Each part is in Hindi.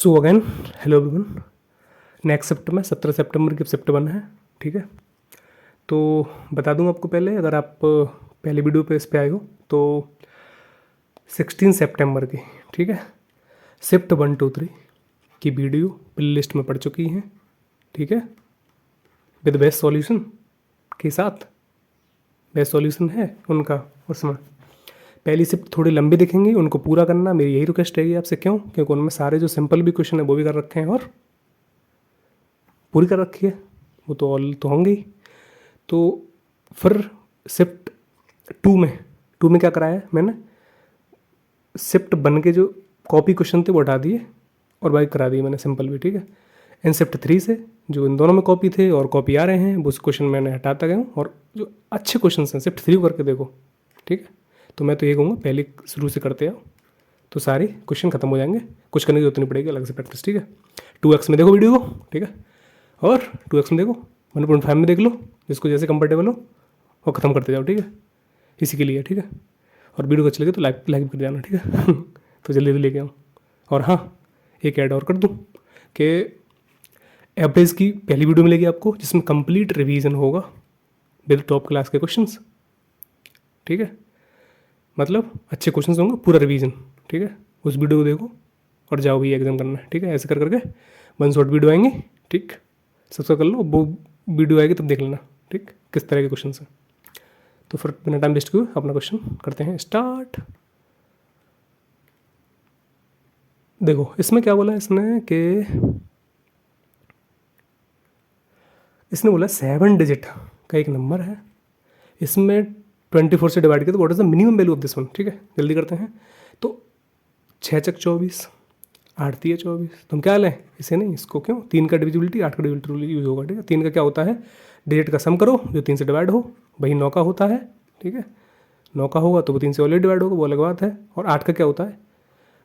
So again hello everyone. Next shift में 17 सितंबर की शिफ्ट 1 है, ठीक है। तो बता दूं आपको पहले, अगर आप पहले वीडियो पे इस पे आए हो तो 16 सितंबर की, ठीक है, शिफ्ट 1, 2, 3 की वीडियो प्ले लिस्ट में पड़ चुकी हैं, ठीक है, विद बेस्ट सॉल्यूशन के साथ। बेस्ट सॉल्यूशन है उनका उसमें। पहली शिफ्ट थोड़ी लंबी दिखेंगी, उनको पूरा करना मेरी यही रिक्वेस्ट रहेगी आपसे। क्यों? क्योंकि उनमें सारे जो सिंपल भी क्वेश्चन है वो भी कर रखे हैं और पूरी कर रखी है, वो तो ऑल तो होंगे ही। तो फिर शिफ्ट 2 में क्या कराया है मैंने, शिफ्ट 1 के जो कॉपी क्वेश्चन थे वो हटा दिए और बाइक करा दिए मैंने सिंपल भी, ठीक है। इन शिफ्ट 3 से जो इन दोनों में कॉपी थे और कॉपी आ रहे हैं वो क्वेश्चन मैंने हटाता गया हूँ, और जो अच्छे क्वेश्चन हैं शिफ्ट 3 करके देखो, ठीक है। तो मैं तो ये कहूँगा पहले शुरू से करते आओ तो सारे क्वेश्चन खत्म हो जाएंगे, कुछ करने की जरूरत नहीं पड़ेगी, अलग से प्रैक्टिस, ठीक है। 2x में देखो वीडियो को, ठीक है, और 2x में देखो, 1.5 में देख लो, जिसको जैसे कंफर्टेबल हो और ख़त्म करते जाओ, ठीक है। इसी के लिए, ठीक है। और वीडियो को अच्छी लगे तो लाइक कर देना, ठीक है। तो जल्दी से लेके आऊँ। और हाँ, एक ऐड और कर दूँ कि एवरेज की पहली वीडियो मिलेगी आपको, जिसमें कंप्लीट रिवीजन होगा विद टॉप क्लास के क्वेश्चंस, ठीक है। मतलब अच्छे क्वेश्चंस होंगे, पूरा रिवीजन, ठीक है। उस वीडियो को देखो और जाओ भी एग्जाम करना है, ठीक है। ऐसे कर करके 1 शॉट वीडियो आएंगे, ठीक, सब्सक्राइब कर लो, वो वीडियो आएगी तब देख लेना, ठीक, किस तरह के क्वेश्चन हैं। तो फिर बिना टाइम वेस्ट किए अपना क्वेश्चन करते हैं स्टार्ट। देखो इसमें क्या बोला इसने कि इसने बोला 7 डिजिट का एक नंबर है, इसमें 24 से डिवाइड किया तो what is the minimum value of this one, ठीक है। जल्दी करते हैं। तो 6 चक 24, 8 3 24, तो हम क्या लें इसे, नहीं इसको, क्यों 3 का डिविजिबिलिटी 8 का डिविजिबिलिटी रूल यूज होगा, ठीक है। 3 का क्या होता है, डिजिट का सम करो जो 3 से डिवाइड हो, वही 9 का होता है, ठीक है। 9 का होगा तो वो 3 से ऑलरेडी डिवाइड होगा, वो अलग बात है। और 8 का क्या होता है,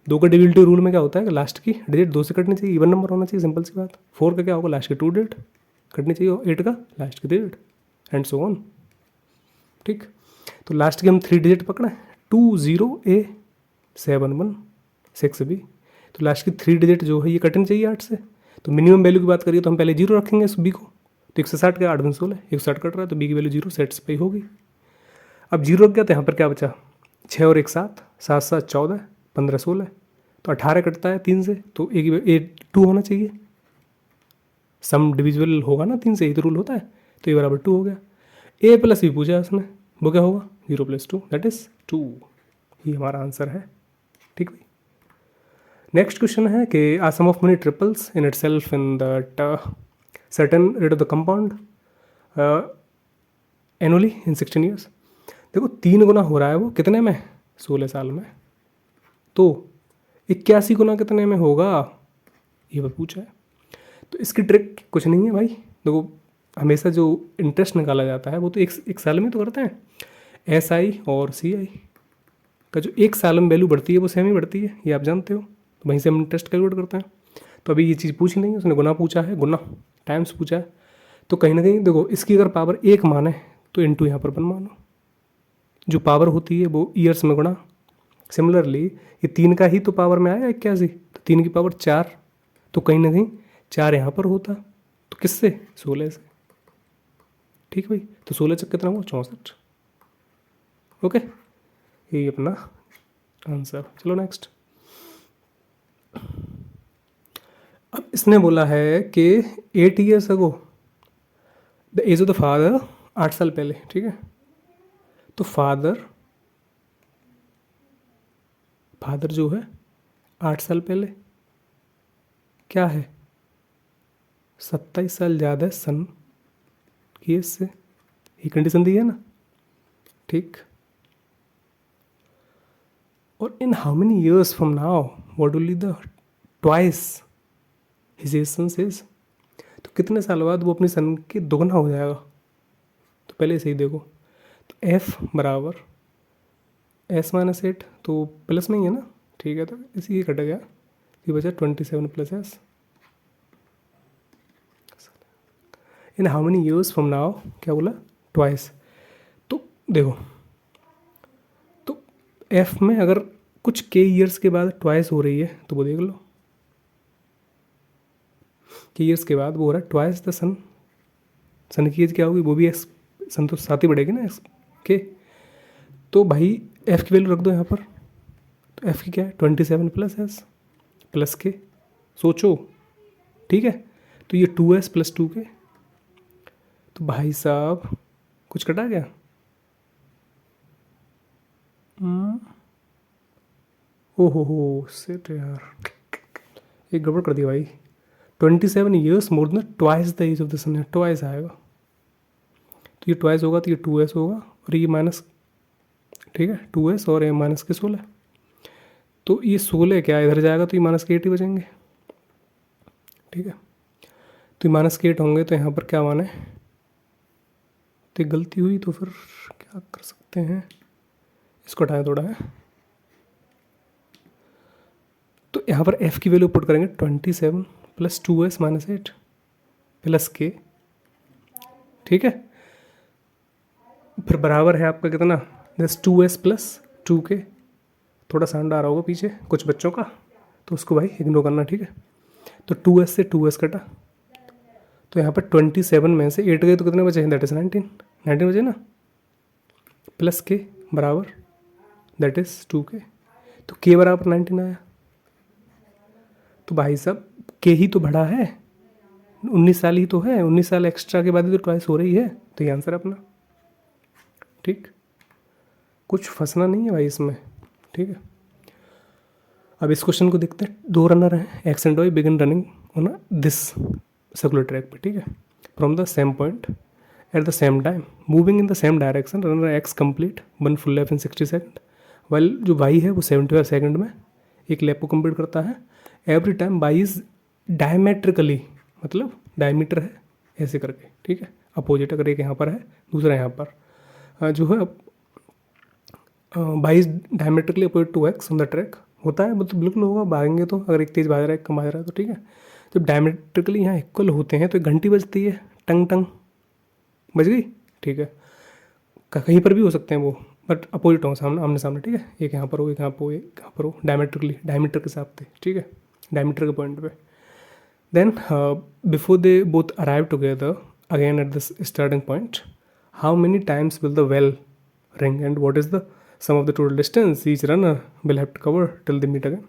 2 का डिविजिबिलिटी रूल में क्या होता है कि लास्ट की डिजिट 2 से कटनी चाहिए, इवन नंबर होना चाहिए, सिंपल सी बात। 4 का क्या होगा, लास्ट की 2 डिजिट कटनी चाहिए, और 8 का लास्ट की 3 डिजिट, एंड सो ऑन, ठीक। तो लास्ट के हम 3 डिजिट पकड़े, 20A 716B, तो लास्ट की 3 डिजिट जो है ये कटनी चाहिए 8 से। तो मिनिमम वैल्यू की बात करिए तो हम पहले 0 रखेंगे इस बी को, तो 160 का 8 16, 160 कट रहा है तो बी की वैल्यू 0 सेट्स पे होगी। अब 0 रख गया तो यहाँ पर क्या बचा, 6 और 1 7, 7 7 14, 15 16, तो 18 कटता है 3 से, तो ए 2 होना चाहिए, सम डिविजिबल होगा ना 3 से, यही तो रूल होता है। तो ए बराबर 2 हो गया। ए प्लस बी पूछा उसने, वो क्या होगा 0 + 2 दैट इज 2, ये हमारा आंसर है, ठीक भाई। नेक्स्ट क्वेश्चन है कि are some of many triples in itself in that certain rate of the compound annually in 16 years. देखो 3 गुना हो रहा है वो कितने में, 16 साल में, तो 81 गुना कितने में होगा, ये बात पूछा है। तो इसकी ट्रिक कुछ नहीं है भाई, देखो हमेशा जो इंटरेस्ट निकाला जाता है वो तो एक साल में तो करते हैं। SI और CI का जो एक साल में वैल्यू बढ़ती है वो सेम ही बढ़ती है, ये आप जानते हो, तो वहीं से हम इंटरेस्ट कैलकुलेट करते हैं। तो अभी ये चीज़ पूछी नहीं है उसने, गुना पूछा है, गुना टाइम्स पूछा है, तो कहीं ना कहीं देखो इसकी अगर पावर 1 माने तो इंटू यहाँ पर 1 मानो, जो पावर होती है वो ईयर्स में गुणा। सिमिलरली ये 3 का ही तो पावर में आया 81, तो 3 की पावर 4, तो कहीं ना कहीं 4 यहाँ पर होता, तो किससे, 16 से, ठीक भाई। तो 16 चक कितना हुआ, 64, ओके, यही अपना आंसर। चलो नेक्स्ट। अब इसने बोला है कि 8 years ago the age of the father, 8 साल पहले, ठीक है। तो फादर जो है 8 साल पहले क्या है, 27 साल ज़्यादा है सन की एज से, ये कंडीशन दी है ना, ठीक। और in how many years from now what will be the twice his age son says, तो कितने साल बाद वो अपनी सन के दोगुना हो जाएगा। तो पहले से ही देखो, तो F बराबर S - 8, तो प्लस में ही है ना, ठीक है। तो इसी ये कट गया, ये बचा 27 + S। In how many years from now, क्या बोला, ट्वाइस। तो देखो, तो F में अगर कुछ के ईयर्स के बाद ट्वाइस हो रही है तो वो देख लो, के ईयर्स के बाद वो हो रहा है ट्वाइस द सन। सन की एज क्या होगी, वो भी एक्स, सन तो साथ ही बढ़ेगी ना एक्स के। तो भाई एफ़ की वैल्यू रख दो यहाँ पर। तो एफ़ की क्या है 27 प्लस एस प्लस के, सोचो, ठीक है। तो ये 2s प्लस 2k, तो भाई साहब कुछ कटा क्या? ओहो सेट यार, एक गड़बड़ कर दिया भाई। 27 years more than twice the age of the sun है, ट्वाइस आएगा। तो ये ट्वाइस होगा तो ये 2s होगा और ये माइनस, ठीक है 2s और ये माइनस के 16। तो ये 16 क्या इधर जाएगा तो ये माइनस के 8 ही बचेंगे, ठीक है। तो ये माइनस के 8 होंगे तो यहाँ पर क्या माने, तो गलती हुई तो फिर क्या कर सकते हैं, इसको हटाएं थोड़ा है। तो यहाँ पर f की वैल्यू पुट करेंगे 27 प्लस 2s माइनस 8 प्लस के, ठीक है। फिर बराबर है आपका कितना, दिस 2s प्लस 2k। थोड़ा साउंड आ रहा होगा पीछे कुछ बच्चों का, तो उसको भाई इग्नोर करना, ठीक है। तो 2s से 2s कटा, तो यहाँ पर 27 में से 8 गए तो कितने बचे हैं, दैट इज़ 19 बचे ना, प्लस के बराबर दैट इज़ 2k। तो k बराबर 19 आया। तो भाई साहब के ही तो बढ़ा है, 19 साल ही तो है, 19 साल एक्स्ट्रा के बाद ही तो ट्वाइस हो रही है, तो ये आंसर अपना, ठीक। कुछ फंसना नहीं है भाई इसमें, ठीक है। अब इस क्वेश्चन को देखते हैं। 2 रनर हैं, X and Y begin running on this circular track पे, ठीक है, from the same point at the same time moving in the same direction. Runner X complete 1 full lap in 60 second, while जो वाई है वो 75 सेकंड में एक लैप को कंप्लीट करता है। Every time Y is diametrically, मतलब डायमीटर है ऐसे करके, ठीक है, अपोजिट। अगर एक यहाँ पर है दूसरा यहाँ पर जो है Y is diametrically opposite to X on the track होता है, मतलब बिल्कुल होगा, भागेंगे तो अगर एक तेज़ भाग रहा है एक कम भाग रहा है तो, ठीक है। जब डायमेट्रिकली यहाँ इक्वल होते हैं तो एक घंटी बजती है, टंग टंग बज गई, ठीक है। कहीं पर भी हो सकते हैं वो, बट अपोजिट हो, सामने आमने सामने, ठीक है। एक यहाँ पर हो, एक यहाँ पर हो, एक यहाँ पर हो, डायमेट्रिकली, डायमीटर के हिसाब से, ठीक है, डायमीटर के पॉइंट पे। Then before they both arrive together again at the starting point, how many times will the well ring and what is the sum of the total distance each runner will have to cover till they meet again.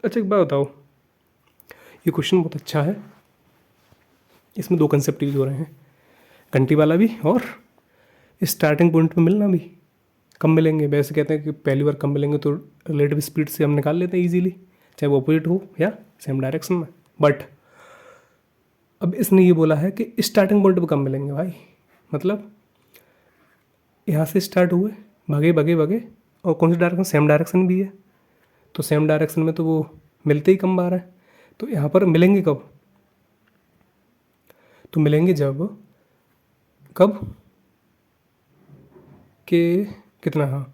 अच्छा एक बात बताओ, ये क्वेश्चन बहुत अच्छा है, इसमें 2 कंसेप्ट यूज हो रहे हैं, घंटी वाला भी और स्टार्टिंग पॉइंट में मिलना भी। कम मिलेंगे, वैसे कहते हैं कि पहली बार कम मिलेंगे तो रिलेटिव स्पीड से हम निकाल लेते हैं इजीली, चाहे वो अपोजिट हो या सेम डायरेक्शन में। बट अब इसने ये बोला है कि स्टार्टिंग पॉइंट पर कम मिलेंगे भाई, मतलब यहाँ से स्टार्ट हुए, भागे भागे भागे, और कौन सी डायरेक्शन, सेम डायरेक्शन भी है, तो सेम डायरेक्शन में तो वो मिलते ही कम बार है। तो यहाँ पर मिलेंगे कब, तो मिलेंगे जब, कब के कितना, हाँ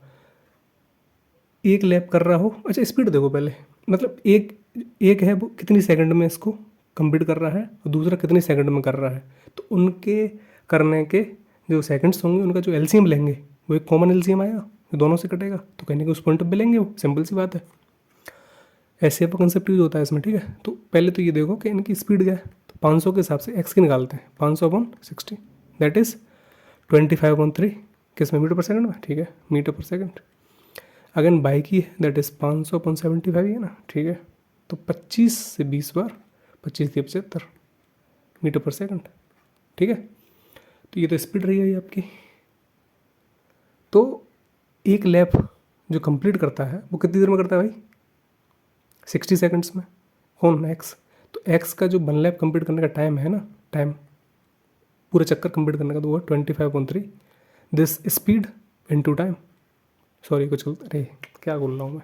एक लैप कर रहा हो। अच्छा स्पीड देखो पहले, मतलब एक है वो कितनी सेकंड में इसको कंप्लीट कर रहा है और दूसरा कितनी सेकंड में कर रहा है, तो उनके करने के जो सेकंड्स होंगे उनका जो एलसीएम लेंगे वो एक कॉमन एलसीएम आएगा, जो दोनों से कटेगा, तो कहने के उस पॉइंट पे लेंगे, वो सिंपल सी बात है। ऐसे पर कंसेप्ट यूज होता है इसमें, ठीक है। तो पहले तो ये देखो कि इनकी स्पीड क्या है, तो 500 के हिसाब से एक्स की निकालते हैं, 500/60 दैट इज़ 25/3 किस में, मीटर पर सेकंड में, ठीक है, मीटर पर सेकंड। अगेन बाई की है दैट इज़ 500/75 है ना, ठीक है। तो 25 से 20 बार, 25 से 75 मीटर पर सेकंड, ठीक है। तो ये तो स्पीड रही है आपकी। तो एक लैप जो कंप्लीट करता है वो कितनी देर में करता है भाई, 60 सेकंड्स में, कौन, एक्स। तो एक्स का जो 1 लैप कंप्लीट करने का टाइम है ना, टाइम पूरा चक्कर कंप्लीट करने का, तो वो 25/3 this speed into time. Sorry कुछ अरे क्या बोल रहा हूँ मैं,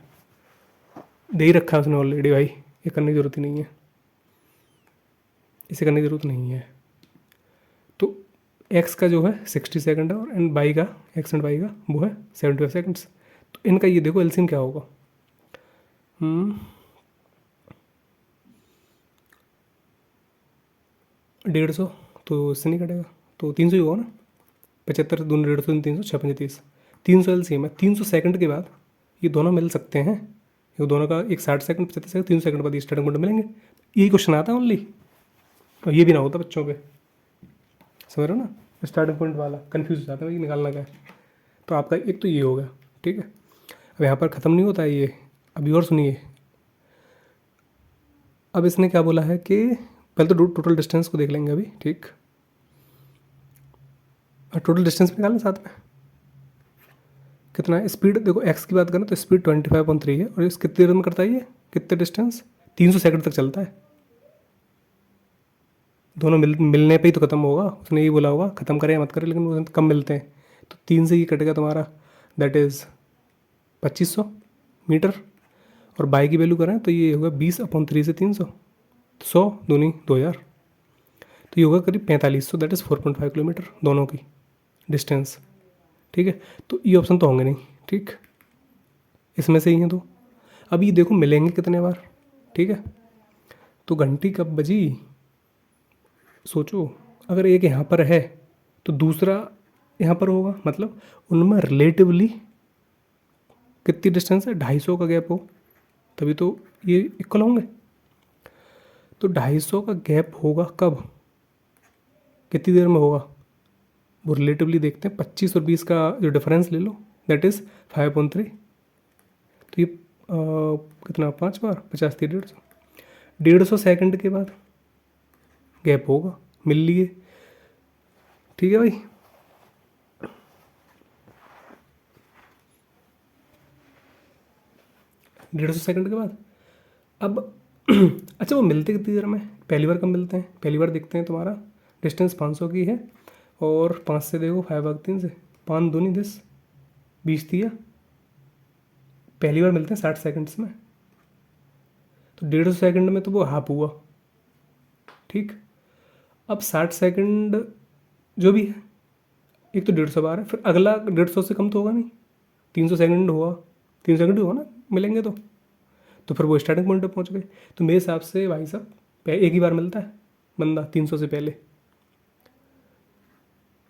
दे ही रखा है उसने ऑलरेडी भाई, ये करने की ज़रूरत ही नहीं है, इसे करने की ज़रूरत नहीं है। तो एक्स का जो है 60 सेकंड है और एंड बाई का, एक्स एंड बाई का वो है 75 सेकंड्स। तो इनका ये देखो एलसीएम क्या होगा, 150, तो इससे नहीं कटेगा, तो 300 ही होगा ना, 75 दूनी 150 300 6 300 एलसीएम है। 300 सेकंड के बाद ये दोनों मिल सकते हैं, ये दोनों का एक 60 सेकंड 75 सेकंड 300 सेकंड बाद ये स्टार्टिंग पॉइंट मिलेंगे। यही क्वेश्चन आता है ओनली, और ये भी ना होता बच्चों पे, समझ रहे हो ना, स्टार्टिंग पॉइंट वाला कन्फ्यूज हो जाता है भाई निकालना क्या है। तो आपका एक तो ये हो गया, ठीक है। अब यहाँ पर ख़त्म नहीं होता है ये, अभी और सुनिए। अब इसने क्या बोला है कि पहले तो टोटल डिस्टेंस को देख लेंगे अभी, ठीक। और टोटल डिस्टेंस निकालना साथ में कितना है। स्पीड देखो, एक्स की बात करें तो स्पीड 25.3 है, और इस कितनी देर में करता है ये, कितने डिस्टेंस, 300 सेकंड तक चलता है। दोनों मिलने पे ही तो ख़त्म होगा, उसने यही बोला होगा ख़त्म करें या मत करें, लेकिन वो कम मिलते हैं। तो 3 से ये कटेगा तुम्हारा, दैट इज़ 2500 मीटर। और बाई की वैल्यू करें तो ये होगा 20/3 से 300, 100 दूनी 2000, तो ये होगा करीब 4500, दैट इज़ 4.5 किलोमीटर दोनों की डिस्टेंस, ठीक है। तो ये ऑप्शन तो होंगे नहीं, ठीक, इसमें से ही हैं। तो अब ये देखो मिलेंगे कितने बार, ठीक है। तो घंटी कब बजी, सोचो, अगर एक यहाँ पर है तो दूसरा यहाँ पर होगा, मतलब उनमें रिलेटिवली कितनी डिस्टेंस है, 250 का गैप हो, तभी तो ये इक्वल होंगे। तो 250 का गैप होगा कब, कितनी देर में होगा, वो रिलेटिवली देखते हैं। 25 और 20 का जो डिफरेंस ले लो, दैट इज़ 5/3। तो ये कितना, 5 बार 50 थी 150, 150 सेकंड के बाद गैप होगा, मिल लिए, ठीक है भाई। डेढ़ सौ सेकंड के बाद अब अच्छा वो मिलते कितनी देर में, पहली बार कब मिलते हैं, पहली बार देखते हैं तुम्हारा डिस्टेंस 500 की है, और 5 से देखो 5/3 से, 5 दूनी 10, 20 दिया, पहली बार मिलते हैं 60 सेकंड्स में। तो 150 सेकंड में तो वो हाफ हुआ, ठीक। अब 60 सेकंड जो भी है, एक तो 150 बार है, फिर अगला 150 से कम तो होगा नहीं, 300 सेकंड हुआ, 300 सेकंड हुआ ना मिलेंगे तो फिर वो स्टार्टिंग पॉइंट पर पहुंच गए। तो मेरे हिसाब से भाई साहब एक ही बार मिलता है बंदा 300 से पहले।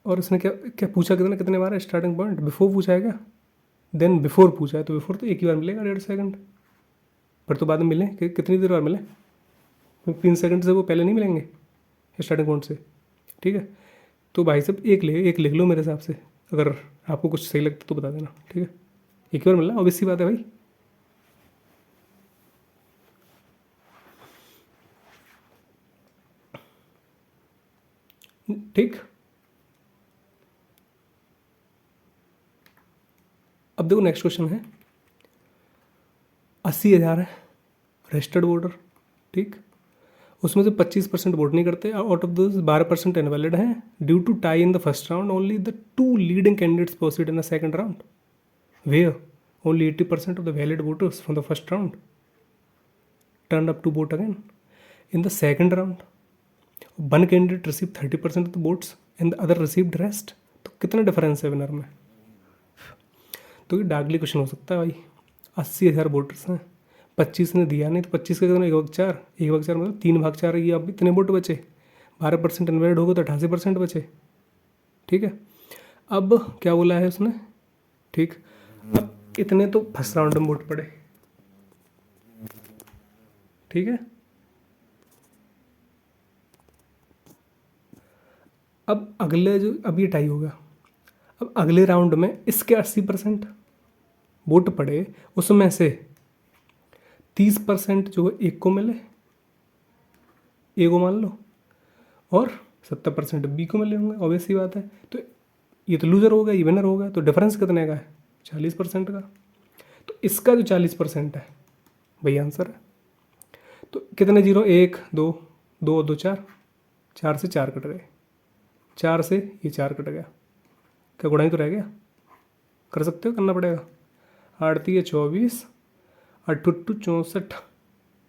और उसने क्या क्या पूछा, कितने कितने बार है स्टार्टिंग पॉइंट, बिफोर पूछा है क्या, देन बिफोर पूछा है, तो बिफोर तो एक ही बार मिलेगा 1.5 सेकंड, पर तो बाद में मिले कितनी देर बाद मिले, 3 सेकंड से वो पहले नहीं मिलेंगे स्टार्टिंग पॉइंट से, ठीक है। तो भाई साहब एक लिख लो मेरे हिसाब से, अगर आपको कुछ सही लगता तो बता देना, ठीक है। एक ही बार मिलना, ऑब्वियस सी बात है भाई, ठीक। अब देखो नेक्स्ट क्वेश्चन है, 80,000 है रजिस्टर्ड वोटर, ठीक। उसमें से 25% वोट नहीं करते, आउट ऑफ दोज 12% इनवैलिड हैं due to tie in the first round, only the 2 leading candidates proceed in the second round, where only 80% of the valid voters from the first round turned up to vote again in the second round. One candidate received 30% of the votes and the other received rest. तो कितना डिफरेंस है विनर में, तो ये डार्कली क्वेश्चन हो सकता है भाई। 80,000 वोटर्स हैं, 25 ने दिया नहीं, तो 25 का कितना, 1/4, 1/4 मतलब 3/4, ये अब इतने वोट बचे, 12% इन्वैलिड हो गए तो 88% बचे, ठीक है। अब क्या बोला है उसने, ठीक। अब इतने तो फर्स्ट राउंड में वोट पड़े, ठीक है। अब अगले जो, अब ये टाई हो गया, अब अगले राउंड में इसके 80% वोट पड़े, उसमें से 30% जो है एक को मिले, ए को मान लो, और 70% बी को मिले होंगे, ऑब्वियस सी बात है। तो ये तो लूजर हो गया, ये विनर हो गया, तो डिफरेंस कितने का है, 40% का। तो इसका जो 40% है वही आंसर है। तो कितने जीरो, 1 2 2 2 4, 4 से 4 कट गए, 4 से ये 4 कट गया, क्या गुणा ही तो रह गया, कर सकते हो, करना पड़ेगा। 8 3 24, 8 8 64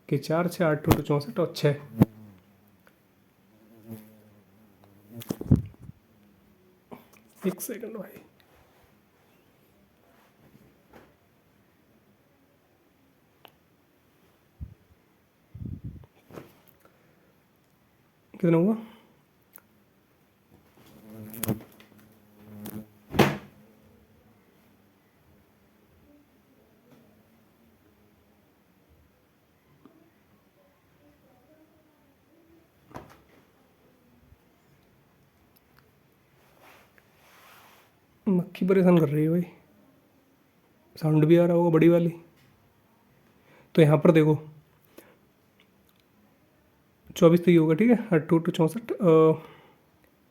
के 4 6, 8 8 64 और 6, एक सेकंड भाई, कितना हुआ, मक्खी परेशान कर रही है भाई, साउंड भी आ रहा होगा बड़ी वाली। तो यहाँ पर देखो 24 तो ये होगा, ठीक है। 8 2 64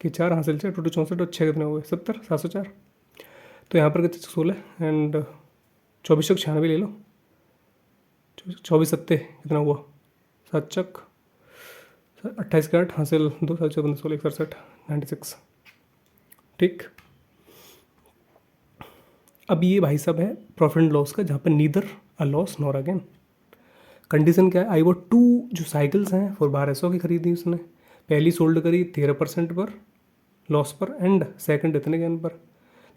के 4 हासिल 4 2 64 और 6 कितने हो गए 70, 704। तो यहाँ पर कितने 16 एंड 24 96 ले लो। 24 7 कितना हुआ 7 28 के 8 हासिल 2 7 14 16 67 96, ठीक। अब ये भाई साहब है प्रॉफिट एंड लॉस का, जहाँ पर neither a loss nor again. Condition क्या है, आई वो 2 जो साइकिल्स हैं फॉर 1200 की खरीदी उसने, पहली सोल्ड करी 13% पर लॉस पर एंड सेकंड इतने गेन पर।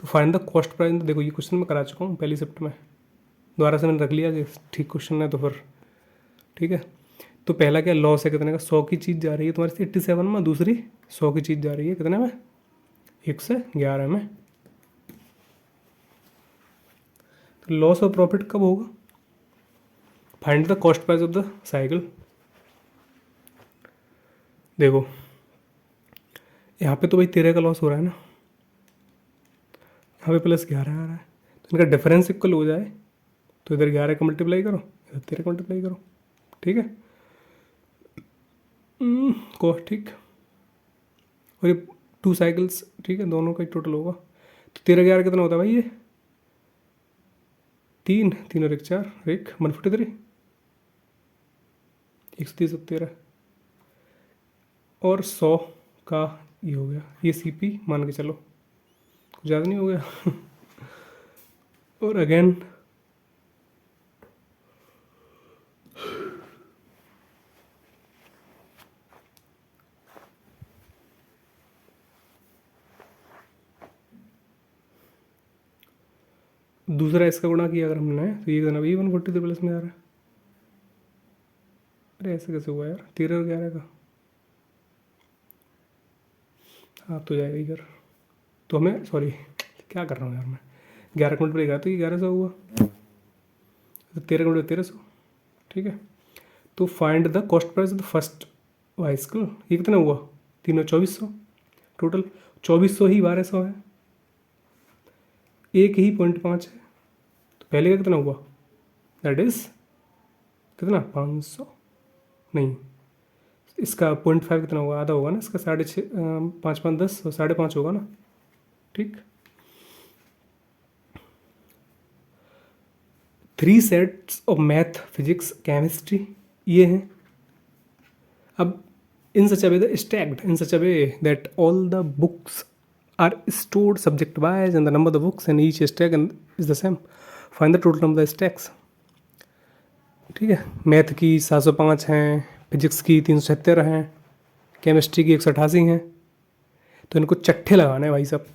तो फाइंड द कॉस्ट प्राइस। देखो ये क्वेश्चन मैं करा चुका हूँ पहली शिफ्ट में, दोबारा से मैंने रख लिया कि ठीक क्वेश्चन है तो फिर ठीक है। तो पहला क्या लॉस है कितने का, 100 की चीज़ जा रही है तुम्हारी 87 में, दूसरी 100 की चीज़ जा रही है कितने में 111 में। तो लॉस और प्रॉफिट कब होगा, find the cost price of the cycle. देखो यहाँ पे तो भाई 13 का लॉस हो रहा है ना, यहाँ पे +11 आ रहा है, तो इनका डिफरेंस इक्वल हो जाए तो इधर 11 का मल्टीप्लाई करो, इधर 13 का मल्टीप्लाई करो, ठीक है। को ठीक, और ये 2 साइकिल्स, ठीक है, दोनों का ही टोटल होगा। तो 13 11 कितना होता है भाई, ये 3 3 और 1 4 1 143 130 13 और 100 का ये हो गया, ये CP मान के चलो, कुछ ज़्यादा नहीं हो गया। और अगेन दूसरा इसका गुणा किया अगर हमने तो ये कितना भाई 143 प्लस में आ रहा है। अरे ऐसे कैसे हुआ यार, 13 और 11 का, हाँ तो जाएगा इधर। तो हमें सॉरी क्या कर रहा हूँ यार मैं, 11 का मल्टीप्लाई करा तो ये 1100 हुआ, तो 13 का मल्टीप्लाई 1300, ठीक है। तो find the cost price of the first bicycle, ये कितना हुआ 3 और 2400, टोटल 2400 ही 1200 है, एक ही 0.5 है। तो पहले का कितना हुआ, दैट इज कितना 500, नहीं इसका 0.5 कितना होगा, आधा होगा ना इसका, 6.5 5 5 10 और 5.5 होगा ना, ठीक। 3 sets of math physics chemistry ये हैं। अब in such a way stacked in such a way that all the books are stored subject wise and the number of the books in each stack is the same. Find the total number of the stacks. ठीक है, मैथ की 705 हैं, फिजिक्स की 376 हैं, केमिस्ट्री की 188 हैं। तो इनको चट्ठे लगाने हैं भाई साहब,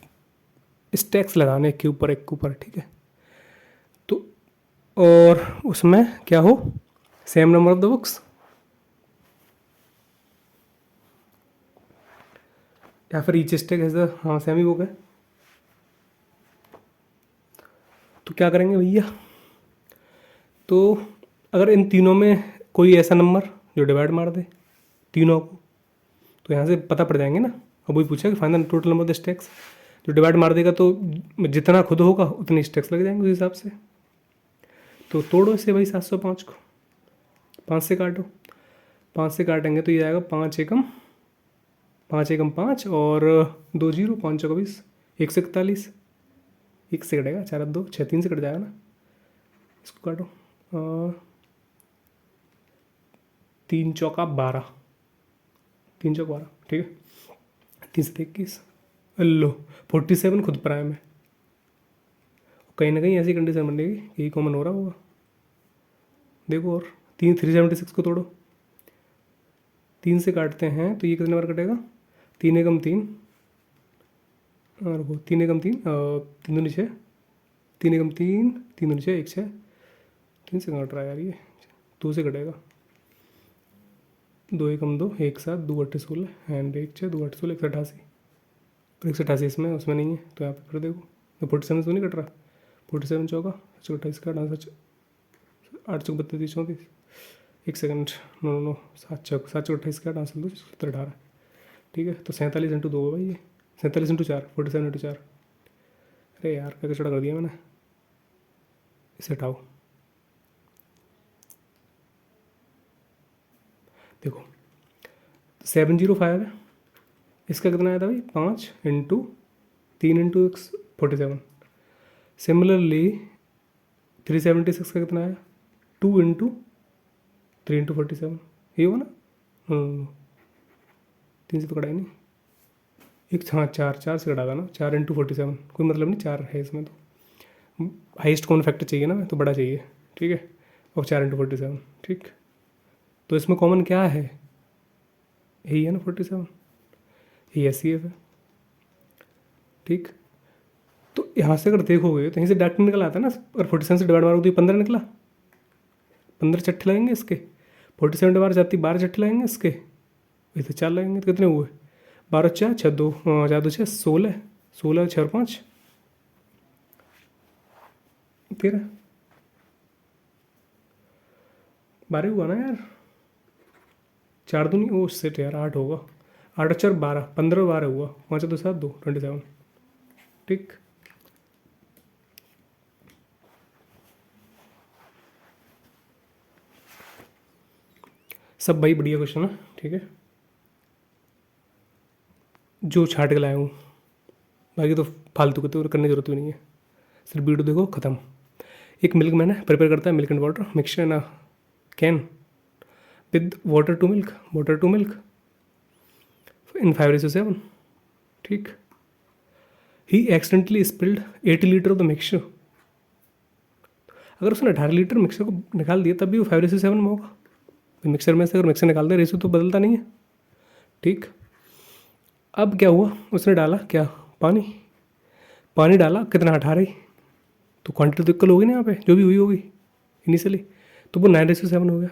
स्टैक्स लगाने एक के ऊपर एक के ऊपर, ठीक है। तो और उसमें क्या हो, same number of the books या फिर ईच स्टैक है, हाँ सेम ही बुक है। तो क्या करेंगे भैया, तो अगर इन तीनों में कोई ऐसा नंबर जो डिवाइड मार दे तीनों को, तो यहाँ से पता पड़ जाएंगे ना। अब वही पूछा कि find the total number of the stacks, जो डिवाइड मार देगा तो जितना खुद होगा उतनी स्टैक्स लग जाएंगे उस हिसाब से। तो तोड़ो इसे भाई 705 को, 5 से काटो, 5 से काटेंगे तो ये आएगा 5 एकम 5 और 2 0 5 चौका 20 141, 1 से कटेगा 4 2 6 3 से कट जाएगा ना, इसको काटो 3 चौका 12 3 चौका 12, ठीक है। 3 से 21 लो 47 खुद प्राइम है, कहीं ना कहीं ऐसी कंडीशन बनेगी कि यही कॉमन हो रहा होगा। देखो और 376 को तोड़ो, 3 से काटते हैं तो ये कितने बार कटेगा, 3 एकम 3 और वो 3 एकम 3 3 दूनी 6, 3 एकम 3 3 दूनी 6 1 6, 3 से कट रहा है यार ये, 2 से कटेगा, 2 एकम 2 1 7 2 8 16 एंड 1 6 2 8 16 188 और 188 इसमें उसमें नहीं है। तो यहाँ पे फिर देखो तो 47 तो नहीं कट रहा, 47 चौका 28 का 8 चौक 32 34, एक सेकंड, नो 7 चौक 28 का 8 2 18, ठीक है। तो 47 × 2 होगा भाई, ये 47 × 4 47 × 4, अरे यार क्या कचड़ा कर दिया मैंने, इसे हटाओ। देखो 705 है, इसका कितना आया था भाई 5 इंटू 3 इंटू 47। सिमिलरली 376 का कितना आया 2 इंटू 3 इंटू 47, ये हो ना। 3 से तो कटा ही नहीं, एक हाँ 4 4 से कटा था ना, 4 इंटू 47 कोई मतलब नहीं, 4 है इसमें तो। हाईएस्ट कॉमन फैक्टर चाहिए ना, तो बड़ा चाहिए, ठीक है। और 4 इंटू 47, ठीक। तो इसमें कॉमन क्या है, यही है ना 47, यही एस सी एफ है, ठीक। तो यहाँ से अगर देखोगे तो यहीं से डायरेक्ट निकल आता है ना, अगर 47 से डिवाइड मारोगे तो 15 निकला, 15 चट्टे लगेंगे इसके। 47 डिवाइड जाती 12 चट्टे लगेंगे इसके, वैसे 4 लगेंगे तो कितने हुए 12 4 6 2 4 2 6 16, 16 6 और 5 13, 12 हुआ ना यार, 4 दूनी ओ सेट यार 8 होगा, 8 और 4 12, 15 और 12 हुआ, 5 2 7 2 27, ठीक। सब भाई बढ़िया क्वेश्चन है, ठीक है, जो छाट के लाया हूँ, बाकी तो फालतू के तो करने की जरूरत भी नहीं है, सिर्फ वीडियो देखो ख़त्म। एक मिल्क मैंने प्रिपेयर करता है, milk and water mixture in a can with water to milk in 5:7, ठीक। He accidentally spilled 80 litre of the mixture. अगर उसने 18 लीटर मिक्सर को निकाल दिया तब भी वो 5:7 में होगा। मिक्सर में से अगर मिक्सर निकाल दे रेशियो तो बदलता नहीं है, ठीक। अब क्या हुआ, उसने डाला क्या पानी, पानी डाला कितना 18 ही, तो क्वांटिटी तो इक्वल होगी ना यहाँ पे जो भी हुई होगी इनिशियली, तो वो 9:7 हो गया।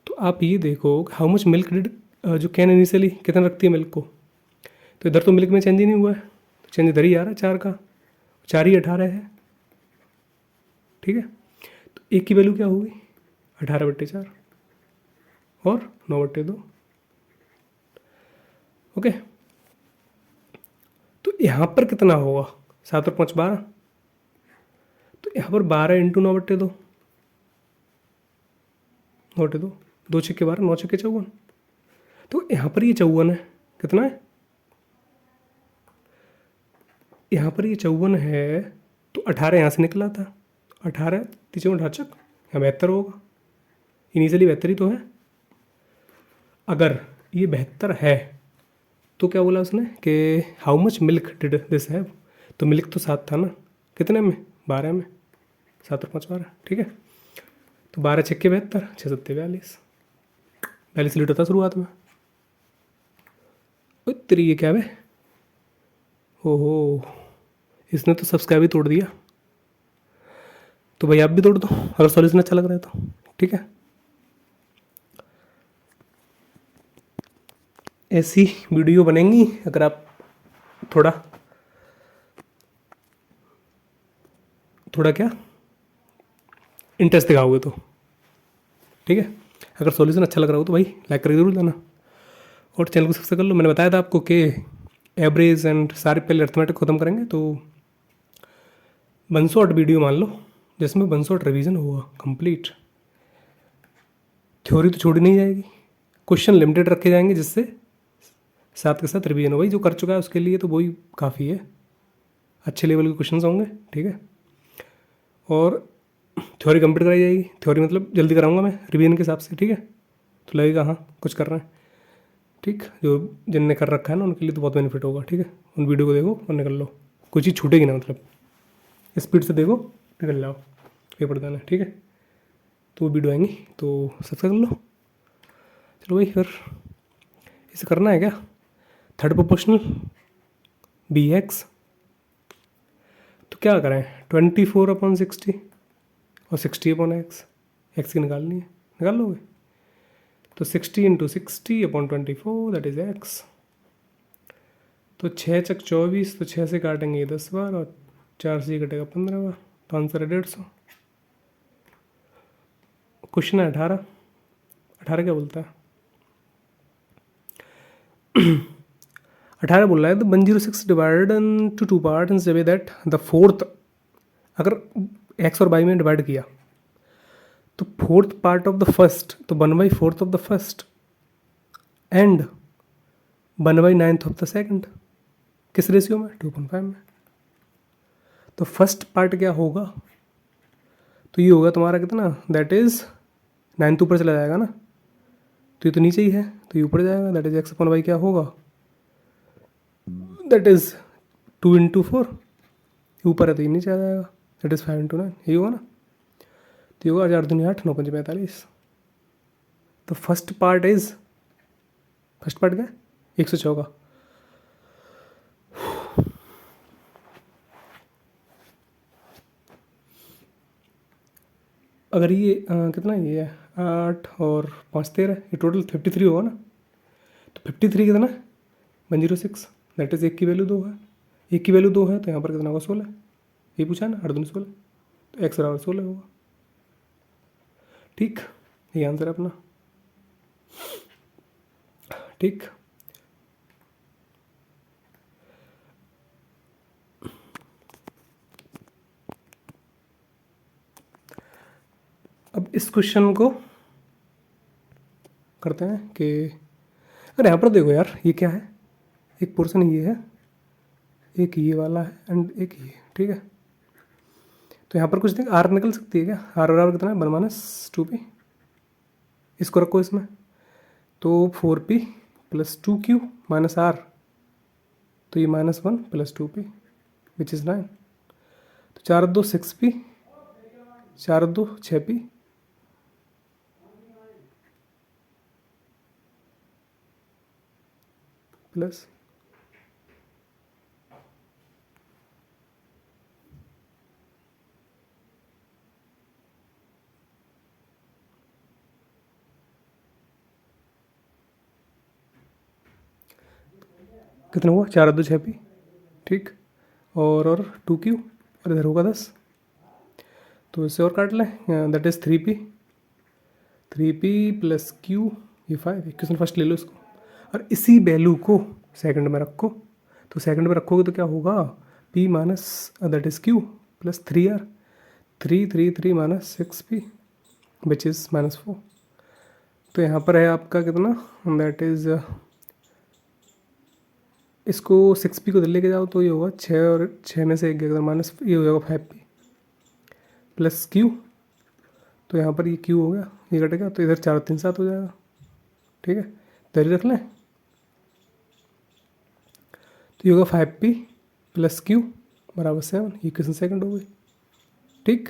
तो आप ये देखो हाउ मच मिल्क डिड, जो कैन इनिशियली कितना रखती है मिल्क को, तो इधर तो मिल्क में चेंज ही नहीं हुआ है, तो चेंज इधर ही आ रहा है 4 का, 4 ही 18 है, ठीक है। तो एक की वैल्यू क्या होगी 18/4 और 9/2, ओके। तो यहाँ पर कितना होगा 7 और 5 12, तो यहाँ पर 12 इंटू 9/2, 9/2, 2 छक्के 12, 9 छक्के 54, तो यहाँ पर ये 54 है, कितना है यहाँ पर ये 54 है, तो 18 यहाँ से निकला था, 18 3 ढाचक यहाँ 72 होगा, इनिशियली 72 ही तो है। अगर ये 72 है तो क्या बोला उसने कि how much milk did this have, तो मिल्क तो 7 था ना, कितने में 12 में, 7 और 5 12, ठीक है। तो 12 छक्के 72, 6 7 42 लीटर था शुरुआत में। तेरी ये क्या है, ओहो इसने तो सब्सक्राइब ही तोड़ दिया, तो भाई आप भी तोड़ दो अगर सॉल्यूशन अच्छा लग रहा है तो, ठीक है। ऐसी वीडियो बनेंगी अगर आप थोड़ा थोड़ा क्या इंटरेस्ट दिखाओगे तो, ठीक है। अगर सॉल्यूशन अच्छा लग रहा हो तो भाई लाइक कर जरूर देना, और चैनल को सब्सक्राइब कर लो। मैंने बताया था आपको कि एवरेज एंड सारे पहले अर्थमेटिक ख़त्म करेंगे, तो 1 शॉट वीडियो मान लो जिसमें 1 शॉट रिवीजन होगा कंप्लीट, थ्योरी तो छोड़ी नहीं जाएगी, क्वेश्चन लिमिटेड रखे जाएंगे जिससे साथ के साथ रिवीजन हो, भाई जो कर चुका है उसके लिए तो वही काफ़ी है, अच्छे लेवल के क्वेश्चन होंगे, ठीक है। और थ्योरी कंप्लीट कराई जाएगी, थ्योरी मतलब जल्दी कराऊंगा मैं रिवीजन के हिसाब से, ठीक है। तो लगेगा हाँ कुछ कर रहे हैं, ठीक। जो जिनने कर रखा है ना उनके लिए तो बहुत बेनिफिट होगा, ठीक है। उन वीडियो को देखो और निकल लो, कोई चीज़ छूटेगी ना, मतलब स्पीड से देखो निकल जाओ पेपर देना, ठीक है। तो वो वीडियो आएंगी तो सब्सक्राइब कर लो। चलो भाई फिर इसे करना है क्या, थर्ड प्रोपोर्शनल BX, तो क्या करें 24/60 और 60/X, एक्स की निकालनी है, निकाल लोगे तो 60 × 60/24 दैट इज़ X। तो 6 चक 24, तो 6 से काटेंगे ये 10 बार और 4 से ये कटेगा 15 बार, तो आंसर है 150। क्वेश्चन है 18, 18 क्या बोलता है 18 बोल रहा है, तो 106 divided into two part in way that the fourth, अगर एक्स और वाई में डिवाइड किया तो fourth part of the first, तो 1/4 of the first and 1/9 of the second, किस रेशियो में? 2.5 में। तो फर्स्ट पार्ट क्या होगा? तो ये होगा तुम्हारा कितना, दैट इज 9 तो ऊपर चला जाएगा ना, तो ये तो नीचे ही है, तो ये ऊपर जाएगा, दैट इज x/y क्या होगा, दैट इज 2 × 4, ऊपर है तो ये नीचे आ जाएगा, दैट इज 5 × 9, यही होगा ना। तो ये होगा 4 दूनी 8, 9 × 5 45। तो फर्स्ट पार्ट क्या है? 114। अगर ये कितना ये है, 8 और 5 13, ये टोटल 53 होगा ना। तो 53 कितना है? 106, दैट इज एक की वैल्यू 2 है, एक की वैल्यू 2 है, तो यहाँ पर कितना होगा? 16। ये पूछा ना, 8 दूनी 16, तो x बराबर 16 होगा। ठीक, ये आंसर है अपना। ठीक, अब इस क्वेश्चन को करते हैं कि अरे यहाँ पर देखो यार, ये क्या है, एक पोर्शन ये है, एक ये वाला है एंड एक ये, ठीक है। तो यहाँ पर कुछ देख आर निकल सकती है क्या? आर बराबर कितना है? 1 - 2p, इसको रखो इसमें, तो 4p + 2q - r, तो ये -1 + 2p विच इज़ 9। तो 4 2 6p, 4 2 6p, प्लस कितना हुआ? 4 2 6p, ठीक, और 2q, और इधर होगा 10, तो इससे और काट लें, दैट इज़ 3p + q, ये 5। इक्वेशन फर्स्ट ले लो इसको, और इसी वैल्यू को सेकंड में रखो। तो सेकंड में रखोगे तो क्या होगा? p minus that is q + 3r, 3 3 3 - 6p which is -4। तो यहाँ पर है आपका कितना, दैट इज़, इसको 6p को इधर लेके जाओ तो ये होगा 6, और 6 में से एक गया माइनस, ये हो जाएगा 5p + q, तो यहाँ पर ये q हो गया, ये कट गया, तो इधर 4 3 7 हो जाएगा, ठीक है। इधर ही रख लें, तो ये होगा 5p + q = 7, ये क्वेश्चन सेकंड हो गई, ठीक।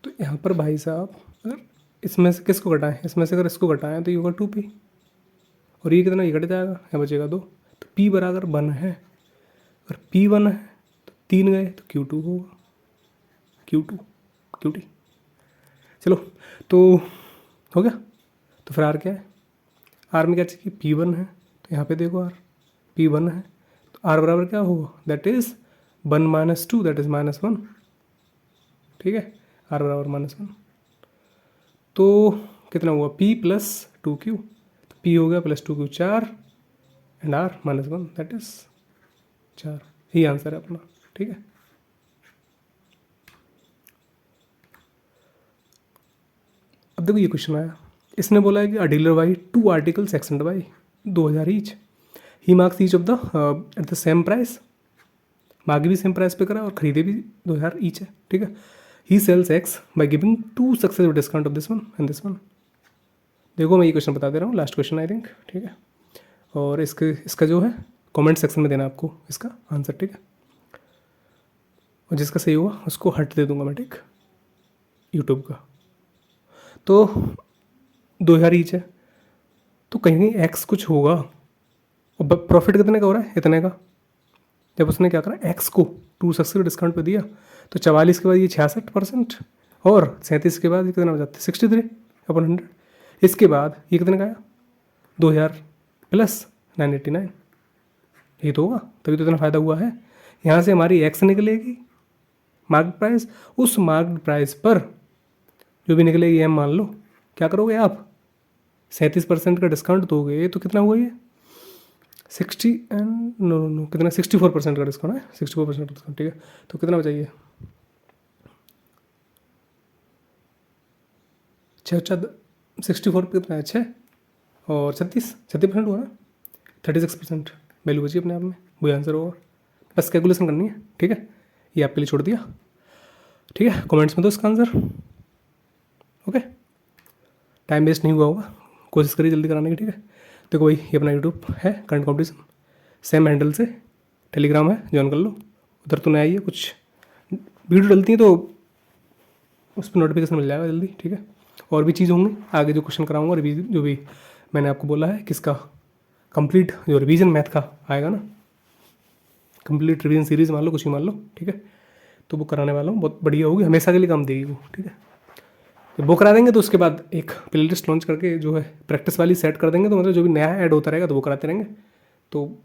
तो यहाँ पर भाई साहब, अगर इसमें से किसको घटाएं, इसमें से अगर इसको घटाएं तो ये होगा 2p, और ये कितना, ये घट जाएगा, यहाँ बचेगा 2। तो p बराबर 1 है, अगर p 1 है तो 3 गए तो q2 होगा, QT। चलो, तो हो गया। तो फिर r क्या है? r में क्या चाहिए? p1 है, तो यहाँ पे देखो r p1 है, तो r बराबर क्या होगा? दैट इज़ 1 - 2, दैट इज़ -1, ठीक है। r बराबर -1, तो कितना हुआ? p + 2q, तो p हो गया + 2q 4, and r -1, that is 4। यही आंसर है अपना, ठीक है। अब देखो ये क्वेश्चन आया, इसने बोला है कि a dealer buy 2 articles X and Y 2000 each, he marks each of the at the same price, mark भी सेम प्राइस पे करा और खरीदे भी 2000 ईच है, ठीक है। He sells X by giving 2 successive discount of this one and this one. देखो मैं ये क्वेश्चन बता दे रहा हूँ, लास्ट क्वेश्चन आई थिंक, ठीक है। और इसका जो है कमेंट सेक्शन में देना आपको इसका आंसर, ठीक है। और जिसका सही हुआ उसको हट दे दूंगा मैं, ठीक, यूट्यूब का। तो 2000 ईच है, तो कहीं एक्स कुछ होगा, और प्रॉफिट कितने का हो रहा है? इतने का। जब उसने क्या करा, एक्स को 2 सक्सेसिव डिस्काउंट पे दिया, तो 44 के बाद ये 66%, और 37 के बाद ये कितना हो जाता है? 63/100। इसके बाद ये कितने का आया? 2000 + 989, ये तो होगा, तभी तो इतना फ़ायदा हुआ है। यहाँ से हमारी एक्स निकलेगी मार्केट प्राइस, उस मार्केट प्राइस पर जो भी निकलेगी हम मान लो, क्या करोगे आप? 37% का डिस्काउंट दोगे तो कितना हुआ ये? 60 एंड नो कितना 64% का डिस्काउंट है, 64% डिस्काउंट, ठीक है। तो कितना बचाइए, 64 पे कितना है, 6 और 36% हुआ ना, 36% वैल्यू बची अपने आप में, वही आंसर होगा। बस कैलकुलेशन करनी है, ठीक है। ये आपके लिए छोड़ दिया, ठीक है। कमेंट्स में दो इसका आंसर, ओके। टाइम वेस्ट नहीं हुआ होगा, कोशिश करिए जल्दी कराने की, ठीक है। देखो भाई ये अपना यूट्यूब है करंट कॉम्पिटिशन, सेम हैंडल से, टेलीग्राम है ज्वाइन कर लो, उधर तो नहीं आई है, कुछ वीडियो डलती है तो उस पर नोटिफिकेशन मिल जाएगा जल्दी, ठीक है। और भी चीज़ होंगी आगे जो क्वेश्चन कराऊंगा, रिवीजन जो भी मैंने आपको बोला है, किसका कंप्लीट जो रिवीजन मैथ का आएगा ना, कंप्लीट रिवीजन सीरीज मान लो, कुछ ही मान लो, ठीक है। तो वो कराने वाला हूँ, बहुत बढ़िया होगी, हमेशा के लिए काम देगी वो, ठीक है। जब वो करा देंगे तो उसके बाद एक प्ले लिस्ट लॉन्च करके जो है प्रैक्टिस वाली सेट कर देंगे, तो मतलब जो भी नया ऐड होता रहेगा तो वो कराते रहेंगे, तो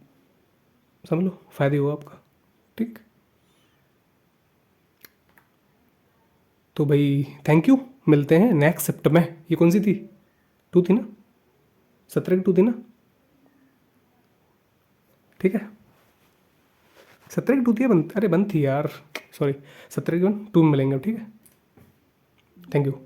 समझ लो फ़ायदा ही होगा आपका, ठीक। तो भाई थैंक यू, मिलते हैं नेक्स्ट शिफ्ट में। ये कौन सी थी, 2 थी ना, 17 की 2 थी ना, ठीक है। 17 की 2 थी या अरे 1 थी यार, सॉरी, 17 की 1 2 में मिलेंगे, ठीक है। Thank you.